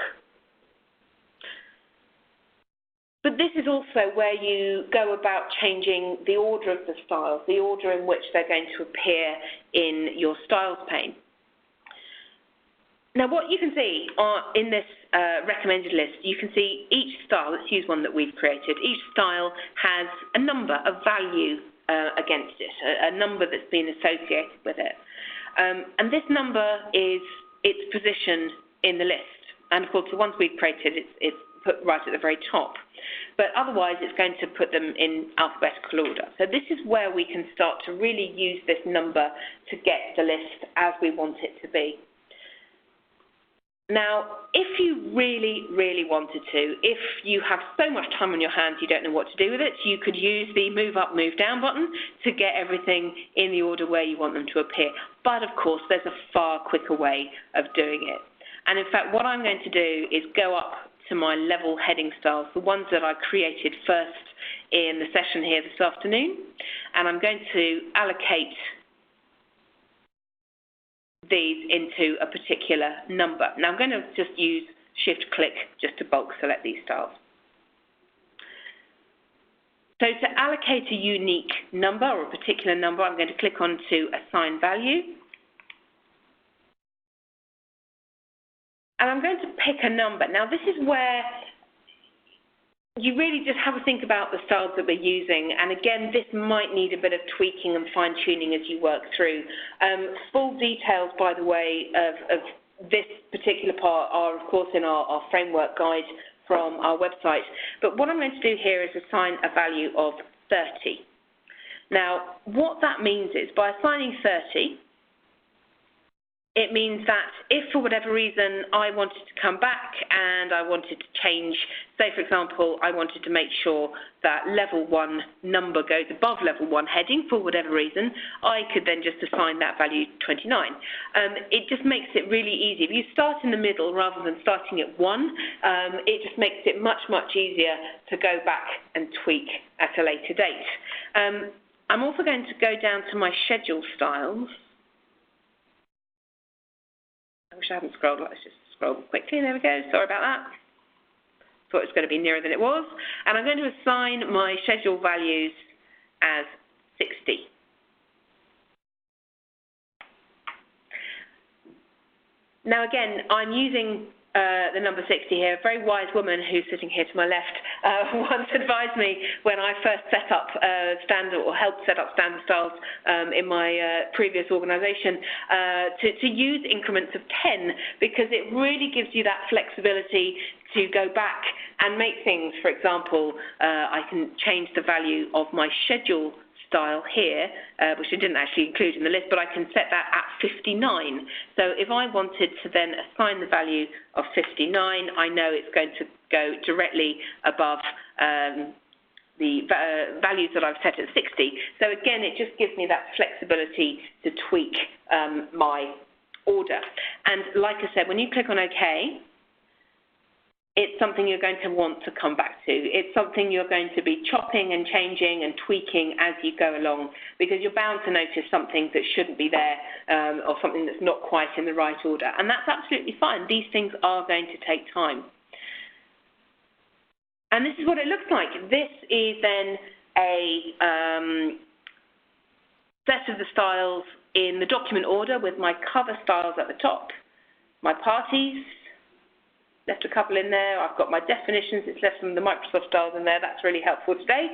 But this is also where you go about changing the order of the styles, the order in which they're going to appear in your styles pane. Now, what you can see in this recommended list, you can see each style, let's use one that we've created, each style has a number, a value against it, a number that's been associated with it. And this number is its position in the list. And of course, the ones we've created, it's put right at the very top. But otherwise, it's going to put them in alphabetical order. So this is where we can start to really use this number to get the list as we want it to be. Now, if you really, really wanted to, if you have so much time on your hands you don't know what to do with it, you could use the Move Up, Move Down button to get everything in the order where you want them to appear. But of course, there's a far quicker way of doing it. And in fact, what I'm going to do is go up to my level heading styles, the ones that I created first in the session here this afternoon, and I'm going to allocate these into a particular number. Now I'm going to just use Shift-click just to bulk select these styles. So to allocate a unique number or a particular number, I'm going to click on to Assign Value. And I'm going to pick a number. Now, this is where you really just have a think about the styles that we're using. And again, this might need a bit of tweaking and fine-tuning as you work through. Full details, by the way, of this particular part are, of course, in our framework guide from our website. But what I'm going to do here is assign a value of 30. Now, what that means is by assigning 30, it means that if, for whatever reason, I wanted to come back and I wanted to change, say, for example, I wanted to make sure that level 1 number goes above level 1 heading for whatever reason, I could then just assign that value 29. It just makes it really easy. If you start in the middle rather than starting at 1, it just makes it much, much easier to go back and tweak at a later date. I'm also going to go down to my schedule styles. I wish I hadn't scrolled. Let's just scroll quickly. There we go. Sorry about that. Thought it was going to be nearer than it was. And I'm going to assign my schedule values as 60. Now, again, I'm using the number 60 here. A very wise woman who's sitting here to my left once advised me when I first set up standard or helped set up standard styles in my previous organisation to use increments of 10 because it really gives you that flexibility to go back and make things, for example, I can change the value of my schedule style here, which I didn't actually include in the list, but I can set that at 59. So if I wanted to then assign the value of 59, I know it's going to go directly above the values that I've set at 60. So again, it just gives me that flexibility to tweak my order. And like I said, when you click on OK, it's something you're going to want to come back to. It's something you're going to be chopping and changing and tweaking as you go along, because you're bound to notice something that shouldn't be there or something that's not quite in the right order. And that's absolutely fine. These things are going to take time. And this is what it looks like. This is then a set of the styles in the document order with my cover styles at the top, my parties, left a couple in there. I've got my definitions. It's left some of the Microsoft styles in there. That's really helpful today.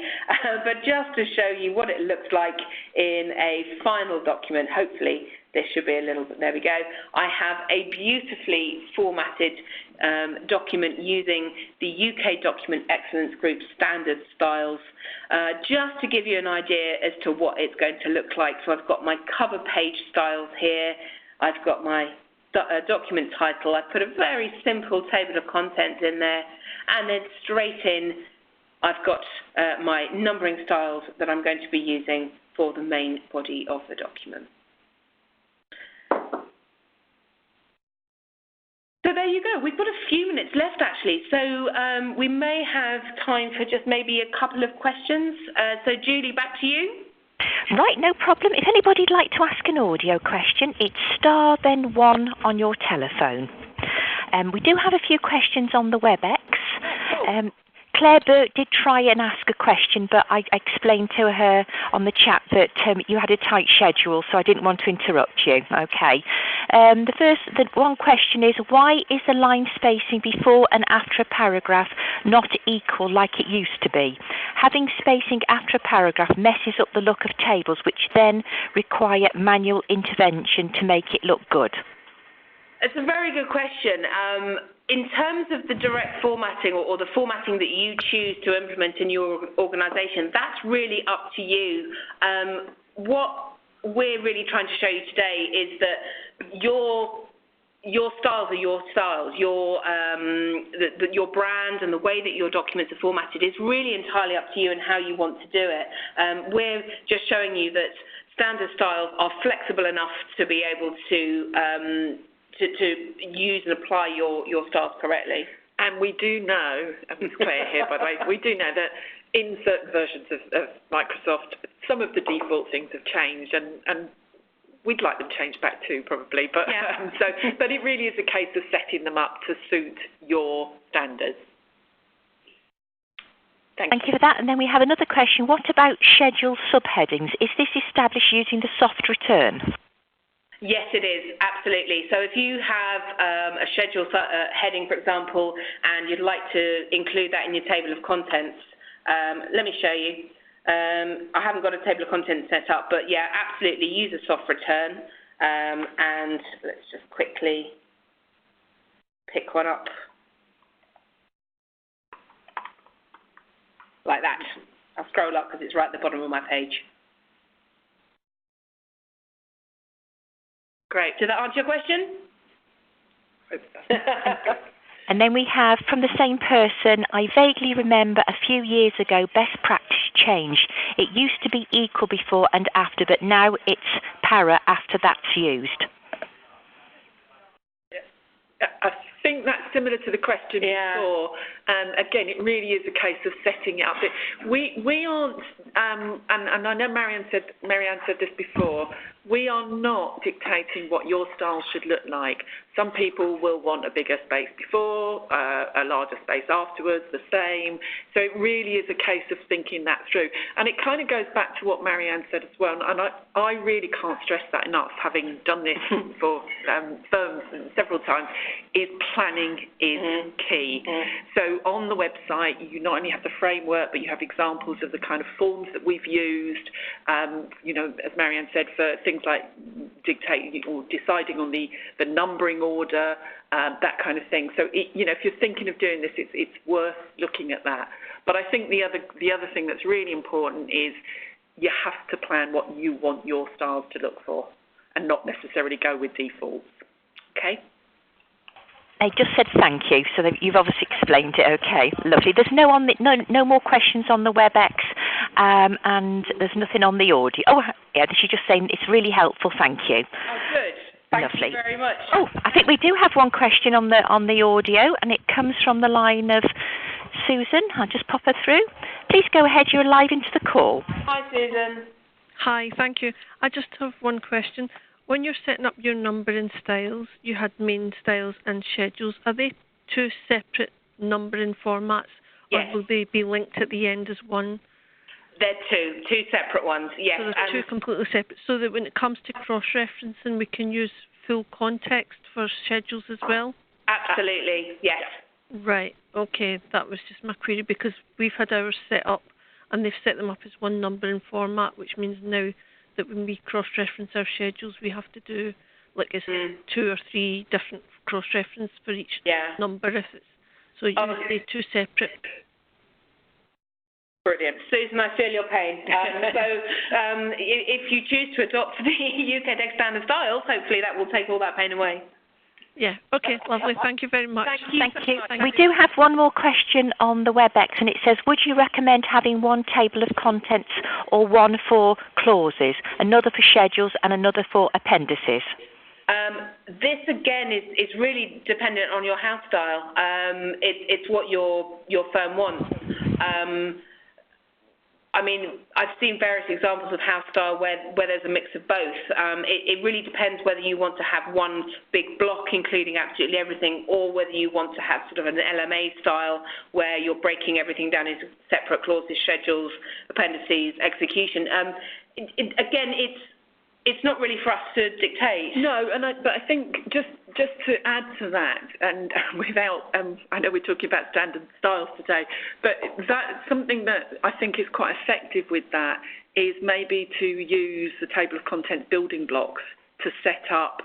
But just to show you what it looks like in a final document, hopefully this should be a little bit, there we go. I have a beautifully formatted document using the UK Document Excellence Group standard styles, just to give you an idea as to what it's going to look like. So I've got my cover page styles here. I've got my document title. I put a very simple table of contents in there, and then straight in I've got my numbering styles that I'm going to be using for the main body of the document. So there you go. We've got a few minutes left actually, so we may have time for just maybe a couple of questions. So Julie, back to you. Right, no problem. If anybody'd like to ask an audio question, it's star then 1 on your telephone. We do have a few questions on the WebEx. Claire Burke did try and ask a question, but I explained to her on the chat that you had a tight schedule, so I didn't want to interrupt you. Okay. The one question is, why is the line spacing before and after a paragraph not equal like it used to be? Having spacing after a paragraph messes up the look of tables, which then require manual intervention to make it look good. It's a very good question. In terms of the direct formatting or the formatting that you choose to implement in your organisation, that's really up to you. What we're really trying to show you today is that your styles are your styles. Your brand and the way that your documents are formatted is really entirely up to you and how you want to do it. We're just showing you that standard styles are flexible enough to be able to use and apply your styles correctly. And we do know, and it's Claire here by the way, we do know that in certain versions of Microsoft, some of the default things have changed, and we'd like them changed back too, probably. But yeah. But it really is a case of setting them up to suit your standards. Thank you for that. And then we have another question. What about schedule subheadings? Is this established using the soft return? Yes, it is, absolutely. So if you have a schedule heading, for example, and you'd like to include that in your table of contents, let me show you. I haven't got a table of contents set up, but yeah, absolutely use a soft return. And let's just quickly pick one up. Like that. I'll scroll up because it's right at the bottom of my page. Great. Did that answer your question? And then we have, from the same person, I vaguely remember a few years ago best practice changed. It used to be equal before and after, but now it's para after that's used. I think that's similar to the question before. Again, it really is a case of setting it up. We aren't, and I know Marianne said this before, we are not dictating what your style should look like. Some people will want a bigger space before, a larger space afterwards, the same. So it really is a case of thinking that through. And it kind of goes back to what Marianne said as well. And I really can't stress that enough, having done this for firms several times, is planning is key. So on the website, you not only have the framework, but you have examples of the kind of forms that we've used, you know, as Marianne said, for things like dictating or deciding on the numbering order, that kind of thing. So, if you're thinking of doing this, it's worth looking at that. But I think the other thing that's really important is you have to plan what you want your styles to look for and not necessarily go with defaults. Okay? They just said thank you, so you've obviously explained it. Okay, lovely. There's no more questions on the WebEx, and there's nothing on the audio. Oh, yeah, she's just saying it's really helpful. Thank you. Oh, good. Thank you very much. Oh, I think we do have one question on the audio, and it comes from the line of Susan. I'll just pop her through. Please go ahead. You're live into the call. Hi, Susan. Hi, thank you. I just have one question. When you're setting up your numbering styles, you had main styles and schedules. Are they two separate numbering formats, Yes. or will they be linked at the end as one? They're two separate ones, yes. So they're two completely separate, so that when it comes to cross-referencing, we can use full context for schedules as well? Absolutely, yes. Right, okay, that was just my query, because we've had ours set up, and they've set them up as one numbering format, which means now that when we cross-reference our schedules, we have to do like two or three different cross-reference for each number. If it's so, usually two separate. Brilliant, Susan. I feel your pain. If you choose to adopt the UK DEG standard styles, hopefully that will take all that pain away. Yeah. Okay. Lovely. Thank you very much. Thank you. We do have one more question on the WebEx, and it says, would you recommend having one table of contents or one for clauses, another for schedules and another for appendices? This, again, is really dependent on your house style. It's what your firm wants. I mean, I've seen various examples of house style where there's a mix of both. It really depends whether you want to have one big block including absolutely everything, or whether you want to have sort of an LMA style where you're breaking everything down into separate clauses, schedules, appendices, execution. Again, it's not really for us to dictate. No, but I think just to add to that, and without, I know we're talking about standard styles today, but that's something that I think is quite effective with that is maybe to use the table of contents building blocks to set up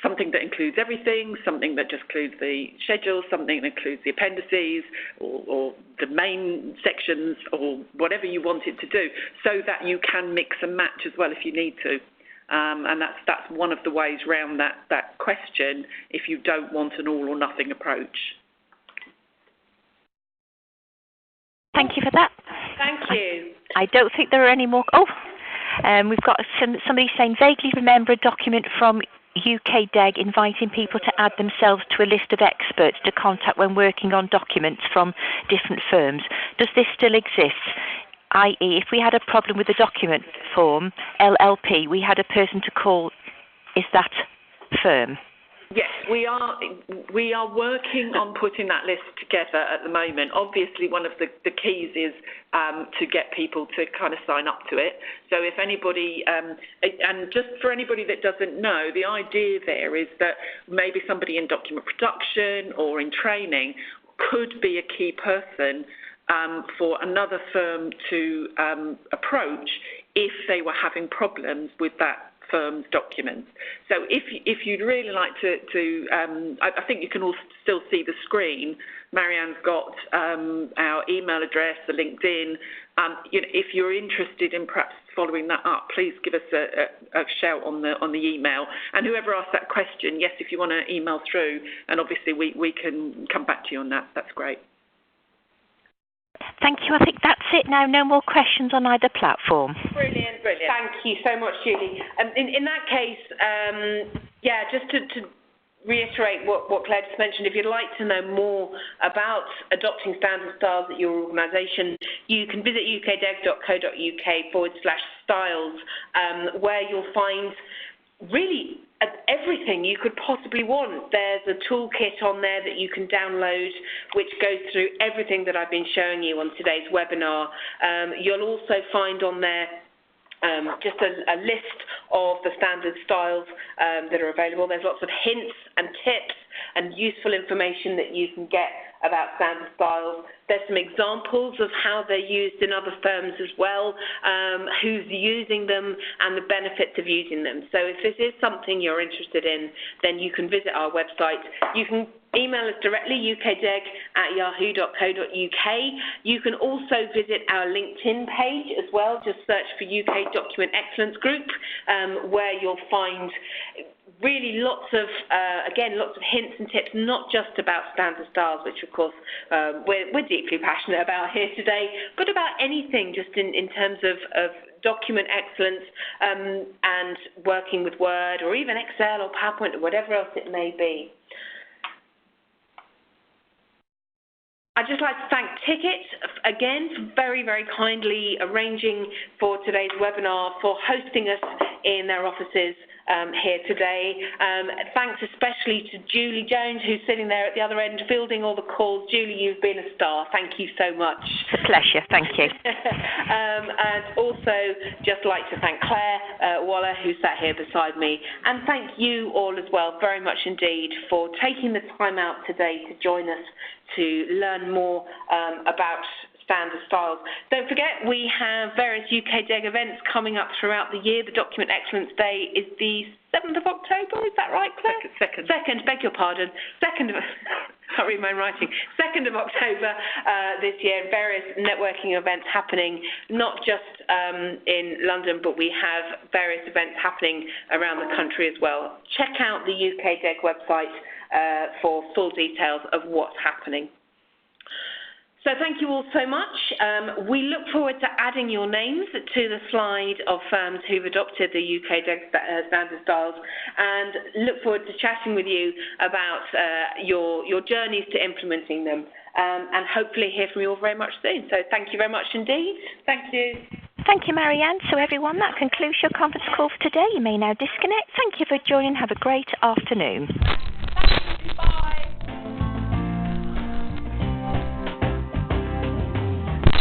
something that includes everything, something that just includes the schedule, something that includes the appendices or the main sections or whatever you want it to do, so that you can mix and match as well if you need to. And that's one of the ways around that question if you don't want an all or nothing approach. Thank you for that. Thank you. I don't think there are any more. We've got somebody saying, vaguely remember a document from UK DEG inviting people to add themselves to a list of experts to contact when working on documents from different firms. Does this still exist? I.e., if we had a problem with the document form, LLP, we had a person to call. Is that firm? Yes, we are working on putting that list together at the moment. Obviously, one of the keys is to get people to kind of sign up to it. So if anybody, and just for anybody that doesn't know, the idea there is that maybe somebody in document production or in training could be a key person for another firm to approach if they were having problems with that firm's documents. So if you'd really like to I think you can all still see the screen. Marianne's got our email address, the LinkedIn. If you're interested in perhaps following that up, please give us a shout on the email. And whoever asked that question, yes, if you want to email through, and obviously we can come back to you on that. That's great. Thank you. I think that's it now. No more questions on either platform. Brilliant. Thank you so much, Julie. In that case, just to reiterate what Claire just mentioned, if you'd like to know more about adopting standard styles at your organisation, you can visit ukdeg.co.uk/styles, where you'll find really everything you could possibly want. There's a toolkit on there that you can download which goes through everything that I've been showing you on today's webinar. You'll also find on there just a list of the standard styles that are available. There's lots of hints and tips and useful information that you can get about standard styles. There's some examples of how they're used in other firms as well, who's using them and the benefits of using them. So if this is something you're interested in, then you can visit our website. You can email us directly, ukdeg@yahoo.co.uk. You can also visit our LinkedIn page as well. Just search for UK Document Excellence Group, where you'll find really lots of hints and tips, not just about standard styles, which of course we're deeply passionate about here today, but about anything just in terms of document excellence and working with Word or even Excel or PowerPoint or whatever else it may be. I'd just like to thank Ticket again for very, very kindly arranging for today's webinar, for hosting us in their offices here today. Thanks especially to Julie Jones, who's sitting there at the other end fielding all the calls. Julie, you've been a star. Thank you so much. It's a pleasure. Thank you. And also just like to thank Claire Waller, who sat here beside me, and thank you all as well very much indeed for taking the time out today to join us to learn more about standard styles. Don't forget, we have various UK DEG events coming up throughout the year. The Document Excellence Day is the 7th of October, is that right, Claire? Second, beg your pardon. 2nd of, can't read my writing. 2nd of October this year, various networking events happening, not just in London, but we have various events happening around the country as well. Check out the UK DEG website for full details of what's happening. So thank you all so much. We look forward to adding your names to the slide of firms who've adopted the UK DEG standard styles, and look forward to chatting with you about your journeys to implementing them, and hopefully hear from you all very much soon. So thank you very much indeed. Thank you. Thank you, Marianne. So everyone, that concludes your conference call for today. You may now disconnect. Thank you for joining. Have a great afternoon. Bye.